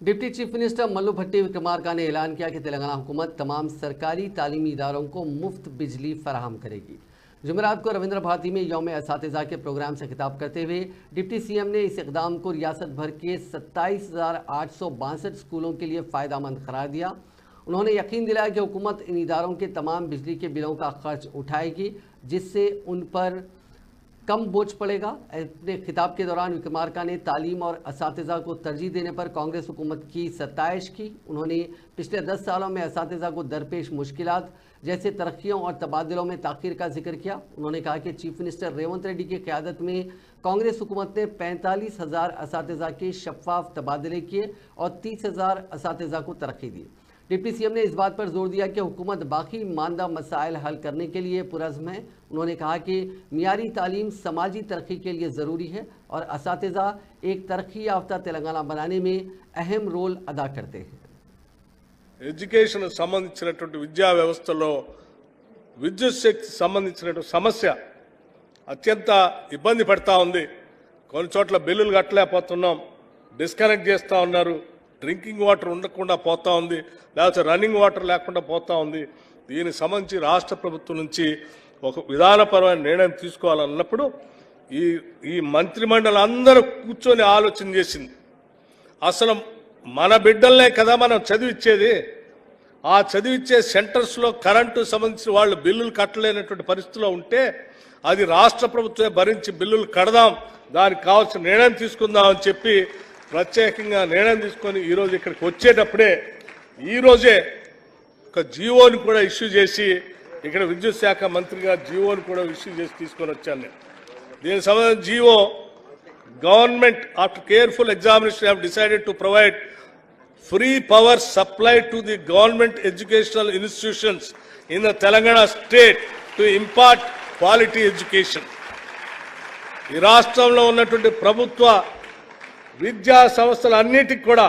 Deputy chief minister Mallu भट्टी विक्रमार्का ने ऐलान किया कि तेलंगाना हुकूमत तमाम सरकारी तालीमी इदारों को मुफ्त बिजली फराहम करेगी। जुमेरात को रविंद्र भारती में यौम असातिज़ा के प्रोग्राम से खिताब करते हुए डिप्टी सीएम ने इस इक़दाम को रियासत भर के 27,862 स्कूलों के लिए फ़ायदेमंद करार दिया। उन्होंने यकीन दिलाया कि हुकूमत इन इदारों के तमाम बिजली के बिलों का खर्च उठाएगी, जिससे उन पर कम बोझ पड़ेगा। अपने खिताब के दौरान विक्रमार्का ने तालीम और असातिज़ा को तरजीह देने पर कांग्रेस हुकूमत की सताइश की। उन्होंने पिछले 10 सालों में असातिज़ा को दरपेश मुश्किलात जैसे तरक्कियों और तबादलों में ताख़ीर का जिक्र किया। उन्होंने कहा कि चीफ मिनिस्टर रेवंत रेड्डी की क़यादत में कांग्रेस हुकूमत ने 45,000 असातिज़ा के शफ़ाफ तबादले किए और 30,000 असातिज़ा को तरक्की दी। डिप्टी सीएम ने इस बात पर जोर दिया कि हुकूमत बाकी मानदा मसाइल हल करने के लिए पुरज़्म है। उन्होंने कहा कि मियारी तालीम समाजी तरक्की के लिए ज़रूरी है और असातिज़ा एक तरक्की याफ्ता तेलंगाना बनाने में अहम रोल अदा करते हैं। ఎడ్యుకేషన్ సంబంధించినటువంటి విద్యా వ్యవస్థలో విద్యుత్ శక్తి సంబంధించినటువంటి సమస్య అత్యంత ఇబ్బంది పడతా ఉంది. కొన్ని చోట్ల బిల్లులు కట్టలేకపోతున్నాం, డిస్కనెక్ట్ చేస్తూ ఉన్నారు, డ్రింకింగ్ వాటర్ ఉండకుండా పోతా ఉంది, లేకపోతే రన్నింగ్ వాటర్ లేకుండా పోతా ఉంది. దీనికి సంబంధించి రాష్ట్ర ప్రభుత్వం నుంచి ఒక విధానపరమైన నిర్ణయం తీసుకోవాలన్నప్పుడు ఈ మంత్రిమండలి అందరూ కూర్చొని ఆలోచన చేసింది. అసలు మన బిడ్డలనే కదా మనం చదివిచ్చేది. ఆ చదివిచ్చే సెంటర్స్లో కరెంటు సంబంధించిన వాళ్ళు బిల్లులు కట్టలేనటువంటి పరిస్థితిలో ఉంటే అది రాష్ట్ర ప్రభుత్వమే భరించి బిల్లులు కడదాం, దానికి కావాల్సిన నిర్ణయం తీసుకుందాం అని చెప్పి ప్రత్యేకంగా నిర్ణయం తీసుకొని ఈరోజు ఇక్కడికి వచ్చేటప్పుడే ఈరోజే ఒక జీవోని కూడా ఇష్యూ చేసి ఇక్కడ విద్యుత్ శాఖ మంత్రిగా జీవోని కూడా ఇష్యూ చేసి తీసుకొని వచ్చాను నేను. దీనికి సంబంధించిన GO government after careful examination have decided to provide free power supply to the government educational institutions in the Telangana state to impart quality education. ఈ రాష్ట్రంలో ఉన్నటువంటి ప్రభుత్వ విద్యా సంస్థలన్నిటికీ కూడా